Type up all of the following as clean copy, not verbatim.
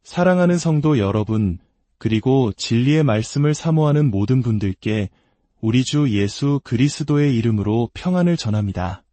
사랑하는 성도 여러분, 그리고 진리의 말씀을 사모하는 모든 분들께 우리 주 예수 그리스도의 이름으로 평안을 전합니다.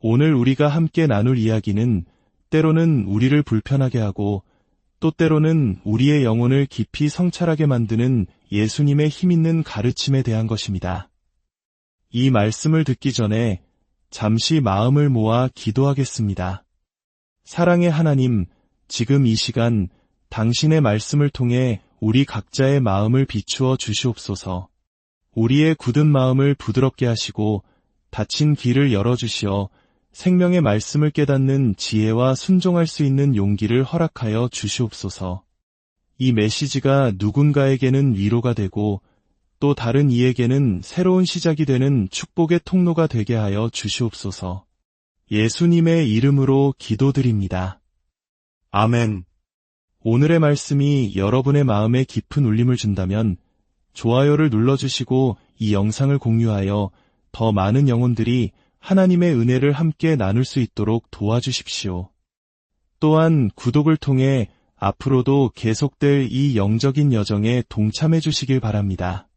오늘 우리가 함께 나눌 이야기는 때로는 우리를 불편하게 하고 또 때로는 우리의 영혼을 깊이 성찰하게 만드는 예수님의 힘있는 가르침에 대한 것입니다. 이 말씀을 듣기 전에 잠시 마음을 모아 기도하겠습니다. 사랑의 하나님, 지금 이 시간 당신의 말씀을 통해 우리 각자의 마음을 비추어 주시옵소서. 우리의 굳은 마음을 부드럽게 하시고 닫힌 귀를 열어주시어 생명의 말씀을 깨닫는 지혜와 순종할 수 있는 용기를 허락하여 주시옵소서. 이 메시지가 누군가에게는 위로가 되고 또 다른 이에게는 새로운 시작이 되는 축복의 통로가 되게 하여 주시옵소서. 예수님의 이름으로 기도드립니다. 아멘. 오늘의 말씀이 여러분의 마음에 깊은 울림을 준다면 좋아요를 눌러주시고 이 영상을 공유하여 더 많은 영혼들이 하나님의 은혜를 함께 나눌 수 있도록 도와주십시오. 또한 구독을 통해 앞으로도 계속될 이 영적인 여정에 동참해 주시길 바랍니다.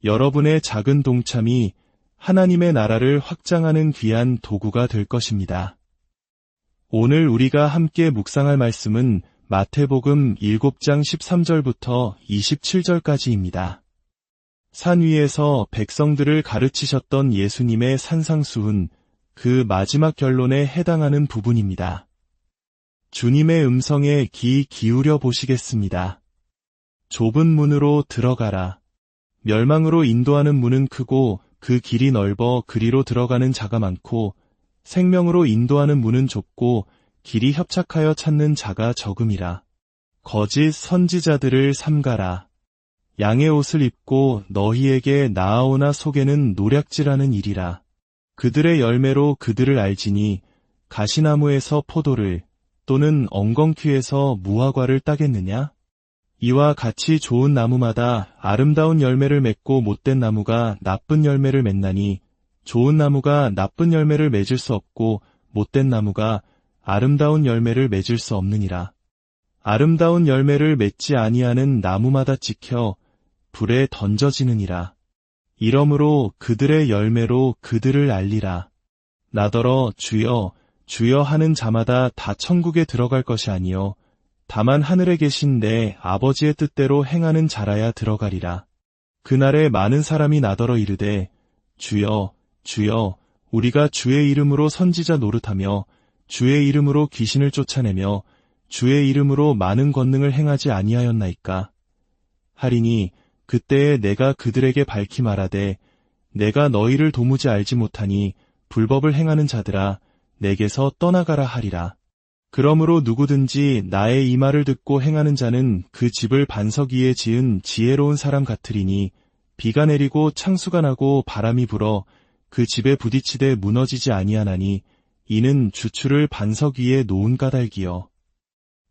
여러분의 작은 동참이 하나님의 나라를 확장하는 귀한 도구가 될 것입니다. 오늘 우리가 함께 묵상할 말씀은 마태복음 7장 13절부터 27절까지입니다. 산 위에서 백성들을 가르치셨던 예수님의 산상수훈, 그 마지막 결론에 해당하는 부분입니다. 주님의 음성에 귀 기울여 보시겠습니다. 좁은 문으로 들어가라. 멸망으로 인도하는 문은 크고 그 길이 넓어 그리로 들어가는 자가 많고 생명으로 인도하는 문은 좁고 길이 협착하여 찾는 자가 적음이라. 거짓 선지자들을 삼가라. 양의 옷을 입고 너희에게 나아오나 속에는 노략질하는 일이라. 그들의 열매로 그들을 알지니 가시나무에서 포도를 또는 엉겅퀴에서 무화과를 따겠느냐? 이와 같이 좋은 나무마다 아름다운 열매를 맺고 못된 나무가 나쁜 열매를 맺나니 좋은 나무가 나쁜 열매를 맺을 수 없고 못된 나무가 아름다운 열매를 맺을 수 없느니라. 아름다운 열매를 맺지 아니하는 나무마다 찍혀 불에 던져지느니라. 이러므로 그들의 열매로 그들을 알리라. 나더러 주여 주여 하는 자마다 다 천국에 들어갈 것이 아니요 다만 하늘에 계신 내 아버지의 뜻대로 행하는 자라야 들어가리라. 그날에 많은 사람이 나더러 이르되 주여 주여 우리가 주의 이름으로 선지자 노릇하며 주의 이름으로 귀신을 쫓아내며 주의 이름으로 많은 권능을 행하지 아니하였나이까 하리니 그때에 내가 그들에게 밝히 말하되 내가 너희를 도무지 알지 못하니 불법을 행하는 자들아 내게서 떠나가라 하리라. 그러므로 누구든지 나의 이 말을 듣고 행하는 자는 그 집을 반석 위에 지은 지혜로운 사람 같으리니 비가 내리고 창수가 나고 바람이 불어 그 집에 부딪히되 무너지지 아니하나니 이는 주추를 반석 위에 놓은 까닭이요.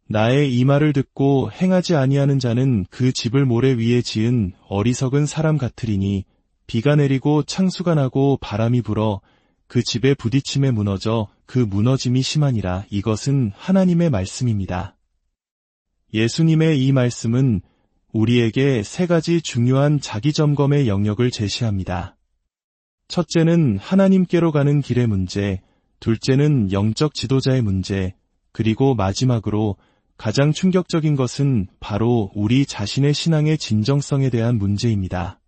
나의 이 말을 듣고 행하지 아니하는 자는 그 집을 모래 위에 지은 어리석은 사람 같으리니 비가 내리고 창수가 나고 바람이 불어 그 집에 부딪힘에 무너져 그 무너짐이 심하니라. 이것은 하나님의 말씀입니다. 예수님의 이 말씀은 우리에게 세 가지 중요한 자기점검의 영역을 제시합니다. 첫째는 하나님께로 가는 길의 문제, 둘째는 영적 지도자의 문제, 그리고 마지막으로 가장 충격적인 것은 바로 우리 자신의 신앙의 진정성에 대한 문제입니다.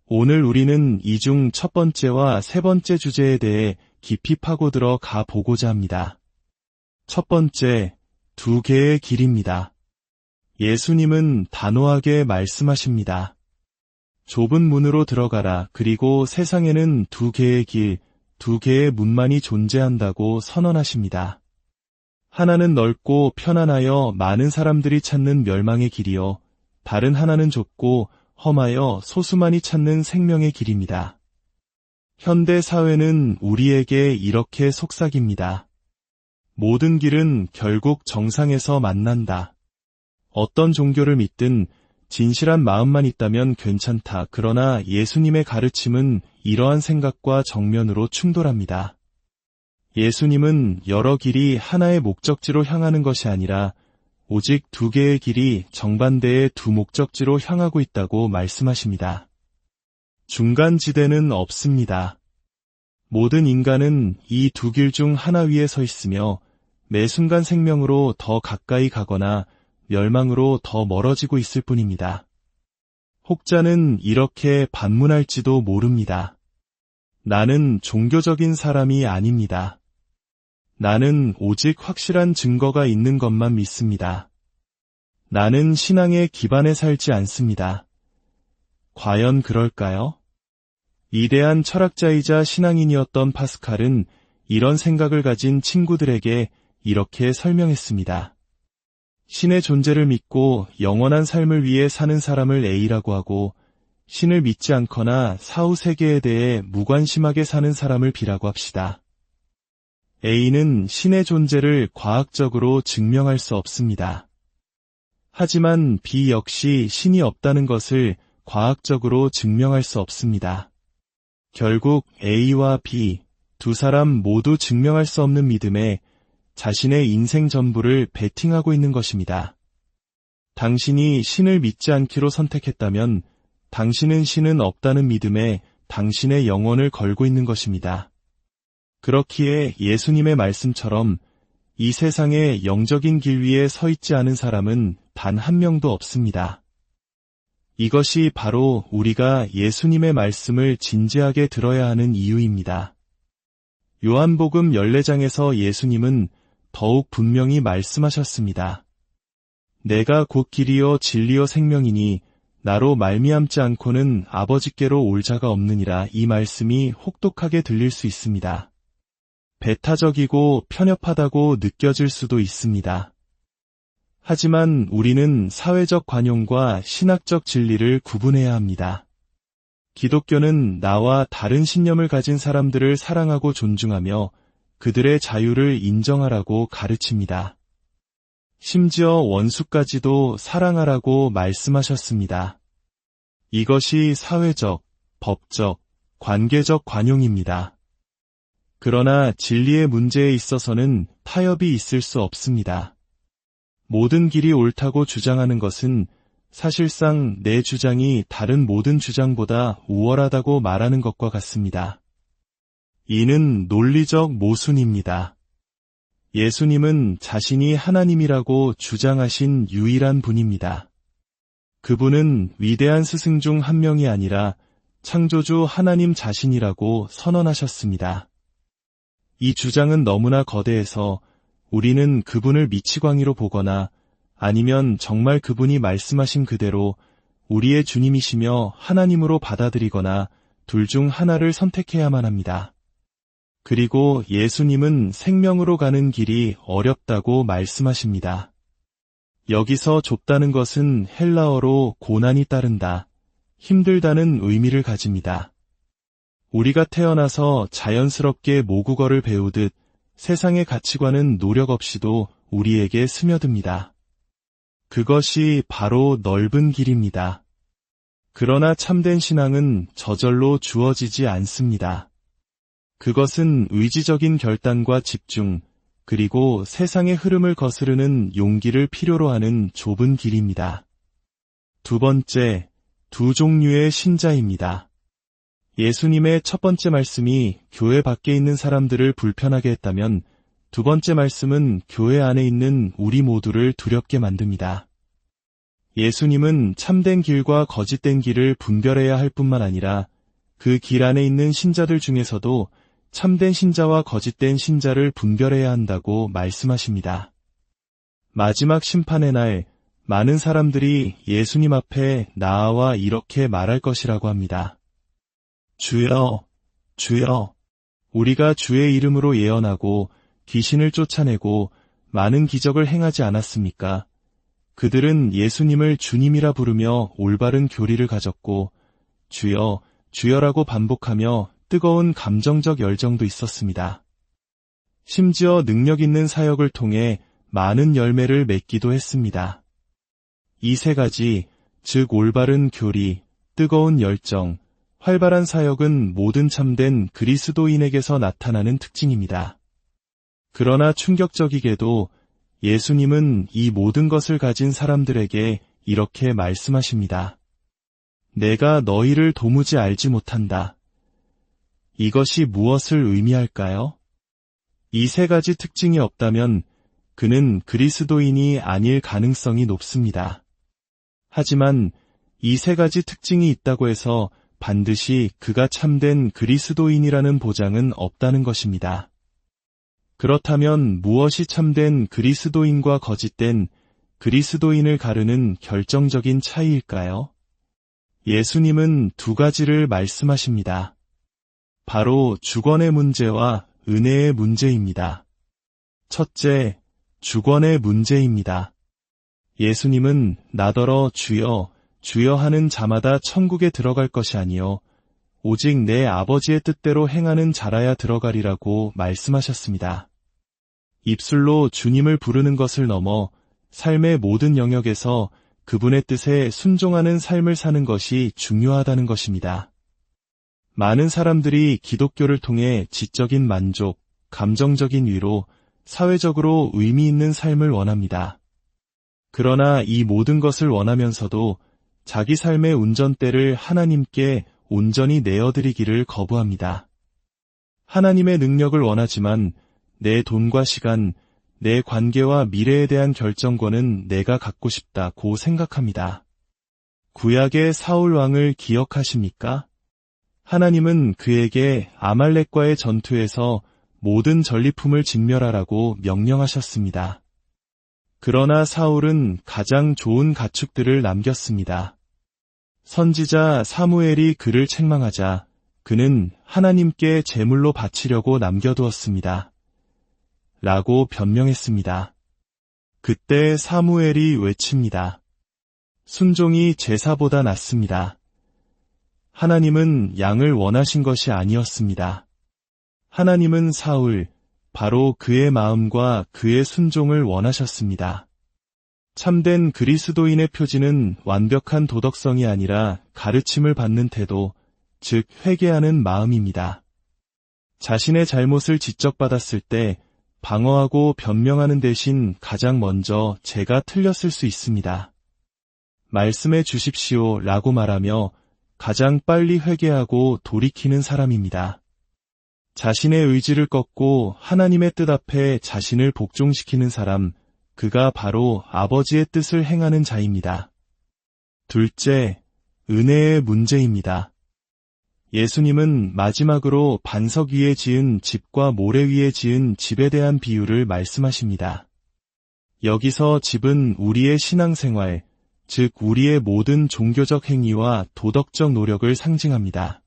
오늘 우리는 이 중 첫 번째와 세 번째 주제에 대해 깊이 파고들어 가 보고자 합니다. 첫 번째, 두 개의 길입니다. 예수님은 단호하게 말씀하십니다. 좁은 문으로 들어가라. 그리고 세상에는 두 개의 길, 두 개의 문만이 존재한다고 선언하십니다. 하나는 넓고 편안하여 많은 사람들이 찾는 멸망의 길이요. 다른 하나는 좁고 험하여 소수만이 찾는 생명의 길입니다. 현대 사회는 우리에게 이렇게 속삭입니다. 모든 길은 결국 정상에서 만난다. 어떤 종교를 믿든 진실한 마음만 있다면 괜찮다. 그러나 예수님의 가르침은 이러한 생각과 정면으로 충돌합니다. 예수님은 여러 길이 하나의 목적지로 향하는 것이 아니라 오직 두 개의 길이 정반대의 두 목적지로 향하고 있다고 말씀하십니다. 중간지대는 없습니다. 모든 인간은 이 두 길 중 하나 위에 서 있으며 매 순간 생명으로 더 가까이 가거나 멸망으로 더 멀어지고 있을 뿐입니다. 혹자는 이렇게 반문할지도 모릅니다. 나는 종교적인 사람이 아닙니다. 나는 오직 확실한 증거가 있는 것만 믿습니다. 나는 신앙에 기반해 살지 않습니다. 과연 그럴까요? 위대한 철학자이자 신앙인이었던 파스칼은 이런 생각을 가진 친구들에게 이렇게 설명했습니다. 신의 존재를 믿고 영원한 삶을 위해 사는 사람을 A라고 하고, 신을 믿지 않거나 사후 세계에 대해 무관심하게 사는 사람을 B라고 합시다. A는 신의 존재를 과학적으로 증명할 수 없습니다. 하지만 B 역시 신이 없다는 것을 과학적으로 증명할 수 없습니다. 결국 A와 B 두 사람 모두 증명할 수 없는 믿음에 자신의 인생 전부를 베팅하고 있는 것입니다. 당신이 신을 믿지 않기로 선택했다면 당신은 신은 없다는 믿음에 당신의 영혼을 걸고 있는 것입니다. 그렇기에 예수님의 말씀처럼 이 세상의 영적인 길 위에 서 있지 않은 사람은 단 한 명도 없습니다. 이것이 바로 우리가 예수님의 말씀을 진지하게 들어야 하는 이유입니다. 요한복음 14장에서 예수님은 더욱 분명히 말씀하셨습니다. 내가 곧 길이요 진리요 생명이니 나로 말미암지 않고는 아버지께로 올 자가 없느니라. 이 말씀이 혹독하게 들릴 수 있습니다. 배타적이고 편협하다고 느껴질 수도 있습니다. 하지만 우리는 사회적 관용과 신학적 진리를 구분해야 합니다. 기독교는 나와 다른 신념을 가진 사람들을 사랑하고 존중하며 그들의 자유를 인정하라고 가르칩니다. 심지어 원수까지도 사랑하라고 말씀하셨습니다. 이것이 사회적, 법적, 관계적 관용입니다. 그러나 진리의 문제에 있어서는 타협이 있을 수 없습니다. 모든 길이 옳다고 주장하는 것은 사실상 내 주장이 다른 모든 주장보다 우월하다고 말하는 것과 같습니다. 이는 논리적 모순입니다. 예수님은 자신이 하나님이라고 주장하신 유일한 분입니다. 그분은 위대한 스승 중 한 명이 아니라 창조주 하나님 자신이라고 선언하셨습니다. 이 주장은 너무나 거대해서 우리는 그분을 미치광이로 보거나 아니면 정말 그분이 말씀하신 그대로 우리의 주님이시며 하나님으로 받아들이거나 둘 중 하나를 선택해야만 합니다. 그리고 예수님은 생명으로 가는 길이 어렵다고 말씀하십니다. 여기서 좁다는 것은 헬라어로 고난이 따른다, 힘들다는 의미를 가집니다. 우리가 태어나서 자연스럽게 모국어를 배우듯 세상의 가치관은 노력 없이도 우리에게 스며듭니다. 그것이 바로 넓은 길입니다. 그러나 참된 신앙은 저절로 주어지지 않습니다. 그것은 의지적인 결단과 집중, 그리고 세상의 흐름을 거스르는 용기를 필요로 하는 좁은 길입니다. 두 번째, 두 종류의 신자입니다. 예수님의 첫 번째 말씀이 교회 밖에 있는 사람들을 불편하게 했다면 두 번째 말씀은 교회 안에 있는 우리 모두를 두렵게 만듭니다. 예수님은 참된 길과 거짓된 길을 분별해야 할 뿐만 아니라 그 길 안에 있는 신자들 중에서도 참된 신자와 거짓된 신자를 분별해야 한다고 말씀하십니다. 마지막 심판의 날, 많은 사람들이 예수님 앞에 나아와 이렇게 말할 것이라고 합니다. 주여, 주여, 우리가 주의 이름으로 예언하고 귀신을 쫓아내고 많은 기적을 행하지 않았습니까? 그들은 예수님을 주님이라 부르며 올바른 교리를 가졌고 주여, 주여라고 반복하며 뜨거운 감정적 열정도 있었습니다. 심지어 능력 있는 사역을 통해 많은 열매를 맺기도 했습니다. 이 세 가지, 즉 올바른 교리, 뜨거운 열정, 활발한 사역은 모든 참된 그리스도인에게서 나타나는 특징입니다. 그러나 충격적이게도 예수님은 이 모든 것을 가진 사람들에게 이렇게 말씀하십니다. 내가 너희를 도무지 알지 못한다. 이것이 무엇을 의미할까요? 이 세 가지 특징이 없다면 그는 그리스도인이 아닐 가능성이 높습니다. 하지만 이 세 가지 특징이 있다고 해서 반드시 그가 참된 그리스도인이라는 보장은 없다는 것입니다. 그렇다면 무엇이 참된 그리스도인과 거짓된 그리스도인을 가르는 결정적인 차이일까요? 예수님은 두 가지를 말씀하십니다. 바로 주권의 문제와 은혜의 문제입니다. 첫째, 주권의 문제입니다. 예수님은 나더러 주여, 주여 하는 자마다 천국에 들어갈 것이 아니요 오직 내 아버지의 뜻대로 행하는 자라야 들어가리라고 말씀하셨습니다. 입술로 주님을 부르는 것을 넘어 삶의 모든 영역에서 그분의 뜻에 순종하는 삶을 사는 것이 중요하다는 것입니다. 많은 사람들이 기독교를 통해 지적인 만족, 감정적인 위로, 사회적으로 의미 있는 삶을 원합니다. 그러나 이 모든 것을 원하면서도 자기 삶의 운전대를 하나님께 온전히 내어드리기를 거부합니다. 하나님의 능력을 원하지만 내 돈과 시간, 내 관계와 미래에 대한 결정권은 내가 갖고 싶다고 생각합니다. 구약의 사울 왕을 기억하십니까? 하나님은 그에게 아말렉과의 전투에서 모든 전리품을 진멸하라고 명령하셨습니다. 그러나 사울은 가장 좋은 가축들을 남겼습니다. 선지자 사무엘이 그를 책망하자 그는 하나님께 제물로 바치려고 남겨두었습니다. 라고 변명했습니다. 그때 사무엘이 외칩니다. 순종이 제사보다 낫습니다. 하나님은 양을 원하신 것이 아니었습니다. 하나님은 사울, 바로 그의 마음과 그의 순종을 원하셨습니다. 참된 그리스도인의 표지는 완벽한 도덕성이 아니라 가르침을 받는 태도, 즉 회개하는 마음입니다. 자신의 잘못을 지적받았을 때 방어하고 변명하는 대신 가장 먼저 제가 틀렸을 수 있습니다. 말씀해 주십시오 라고 말하며 가장 빨리 회개하고 돌이키는 사람입니다. 자신의 의지를 꺾고 하나님의 뜻 앞에 자신을 복종시키는 사람, 그가 바로 아버지의 뜻을 행하는 자입니다. 둘째, 은혜의 문제입니다. 예수님은 마지막으로 반석 위에 지은 집과 모래 위에 지은 집에 대한 비유를 말씀하십니다. 여기서 집은 우리의 신앙생활, 즉 우리의 모든 종교적 행위와 도덕적 노력을 상징합니다.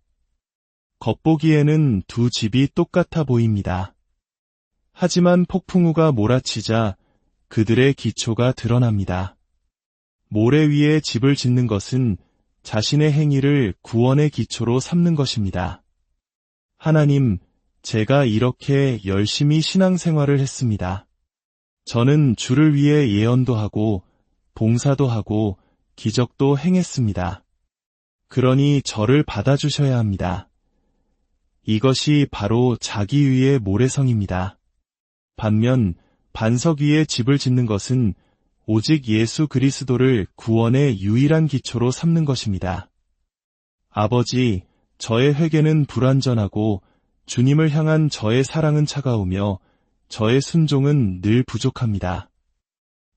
겉보기에는 두 집이 똑같아 보입니다. 하지만 폭풍우가 몰아치자 그들의 기초가 드러납니다. 모래 위에 집을 짓는 것은 자신의 행위를 구원의 기초로 삼는 것입니다. 하나님, 제가 이렇게 열심히 신앙생활을 했습니다. 저는 주를 위해 예언도 하고 봉사도 하고 기적도 행했습니다. 그러니 저를 받아주셔야 합니다. 이것이 바로 자기 위의 모래성입니다. 반면 반석 위에 집을 짓는 것은 오직 예수 그리스도를 구원의 유일한 기초로 삼는 것입니다. 아버지, 저의 회개는 불완전하고 주님을 향한 저의 사랑은 차가우며 저의 순종은 늘 부족합니다.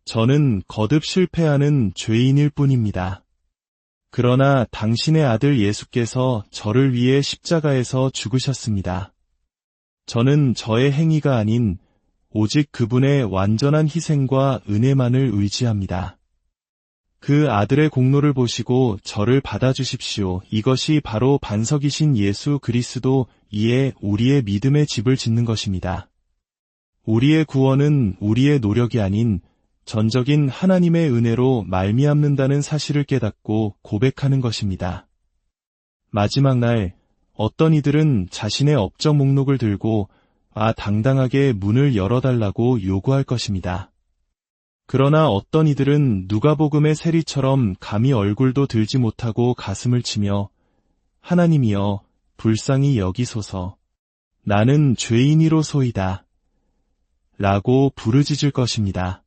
저는 거듭 실패하는 죄인일 뿐입니다. 그러나 당신의 아들 예수께서 저를 위해 십자가에서 죽으셨습니다. 저는 저의 행위가 아닌 오직 그분의 완전한 희생과 은혜만을 의지합니다. 그 아들의 공로를 보시고 저를 받아주십시오. 이것이 바로 반석이신 예수 그리스도 이에 우리의 믿음의 집을 짓는 것입니다. 우리의 구원은 우리의 노력이 아닌 전적인 하나님의 은혜로 말미암는다는 사실을 깨닫고 고백하는 것입니다. 마지막 날 어떤 이들은 자신의 업적 목록을 들고 당당하게 문을 열어달라고 요구할 것입니다. 그러나 어떤 이들은 누가복음의 세리처럼 감히 얼굴도 들지 못하고 가슴을 치며 하나님이여 불쌍히 여기소서 나는 죄인이로소이다 라고 부르짖을 것입니다.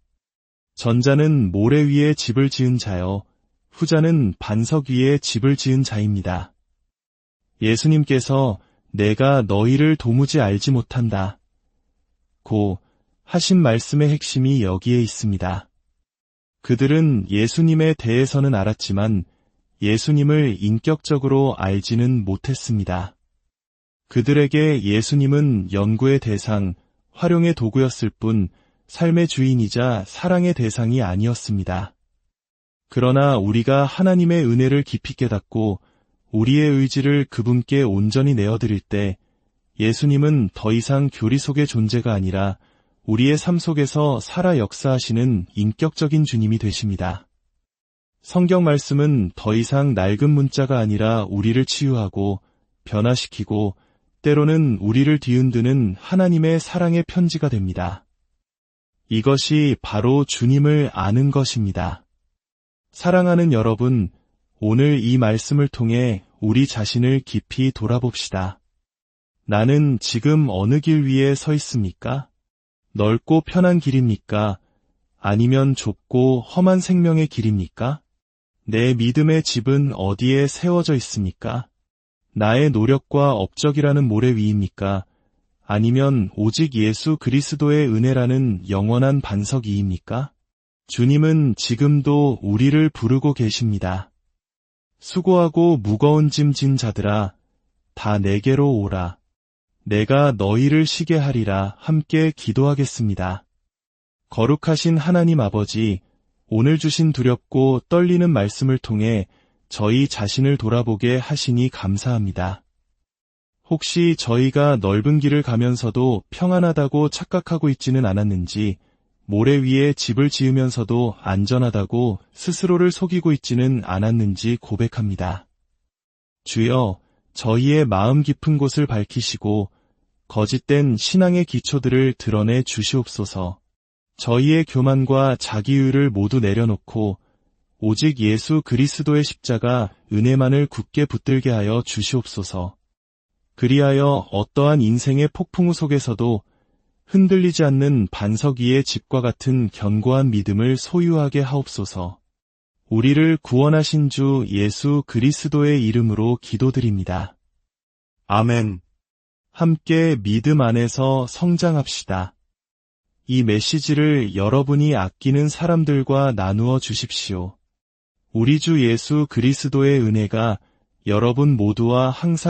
전자는 모래 위에 집을 지은 자요, 후자는 반석 위에 집을 지은 자입니다. 예수님께서 내가 너희를 도무지 알지 못한다 고 하신 말씀의 핵심이 여기에 있습니다. 그들은 예수님에 대해서는 알았지만 예수님을 인격적으로 알지는 못했습니다. 그들에게 예수님은 연구의 대상, 활용의 도구였을 뿐 삶의 주인이자 사랑의 대상이 아니었습니다. 그러나 우리가 하나님의 은혜를 깊이 깨닫고 우리의 의지를 그분께 온전히 내어드릴 때 예수님은 더 이상 교리 속의 존재가 아니라 우리의 삶 속에서 살아 역사하시는 인격적인 주님이 되십니다. 성경 말씀은 더 이상 낡은 문자가 아니라 우리를 치유하고 변화시키고 때로는 우리를 뒤흔드는 하나님의 사랑의 편지가 됩니다. 이것이 바로 주님을 아는 것입니다. 사랑하는 여러분, 오늘 이 말씀을 통해 우리 자신을 깊이 돌아봅시다. 나는 지금 어느 길 위에 서 있습니까? 넓고 편한 길입니까? 아니면 좁고 험한 생명의 길입니까? 내 믿음의 집은 어디에 세워져 있습니까? 나의 노력과 업적이라는 모래 위입니까? 아니면 오직 예수 그리스도의 은혜라는 영원한 반석 위입니까? 주님은 지금도 우리를 부르고 계십니다. 수고하고 무거운 짐 진 자들아, 다 내게로 오라. 내가 너희를 쉬게 하리라. 함께 기도하겠습니다. 거룩하신 하나님 아버지, 오늘 주신 두렵고 떨리는 말씀을 통해 저희 자신을 돌아보게 하시니 감사합니다. 혹시 저희가 넓은 길을 가면서도 평안하다고 착각하고 있지는 않았는지, 모래 위에 집을 지으면서도 안전하다고 스스로를 속이고 있지는 않았는지 고백합니다. 주여, 저희의 마음 깊은 곳을 밝히시고 거짓된 신앙의 기초들을 드러내 주시옵소서. 저희의 교만과 자기의를 모두 내려놓고 오직 예수 그리스도의 십자가 은혜만을 굳게 붙들게 하여 주시옵소서. 그리하여 어떠한 인생의 폭풍우 속에서도 흔들리지 않는 반석 위의 집과 같은 견고한 믿음을 소유하게 하옵소서. 우리를 구원하신 주 예수 그리스도의 이름으로 기도드립니다. 아멘. 함께 믿음 안에서 성장합시다. 이 메시지를 여러분이 아끼는 사람들과 나누어 주십시오. 우리 주 예수 그리스도의 은혜가 여러분 모두와 항상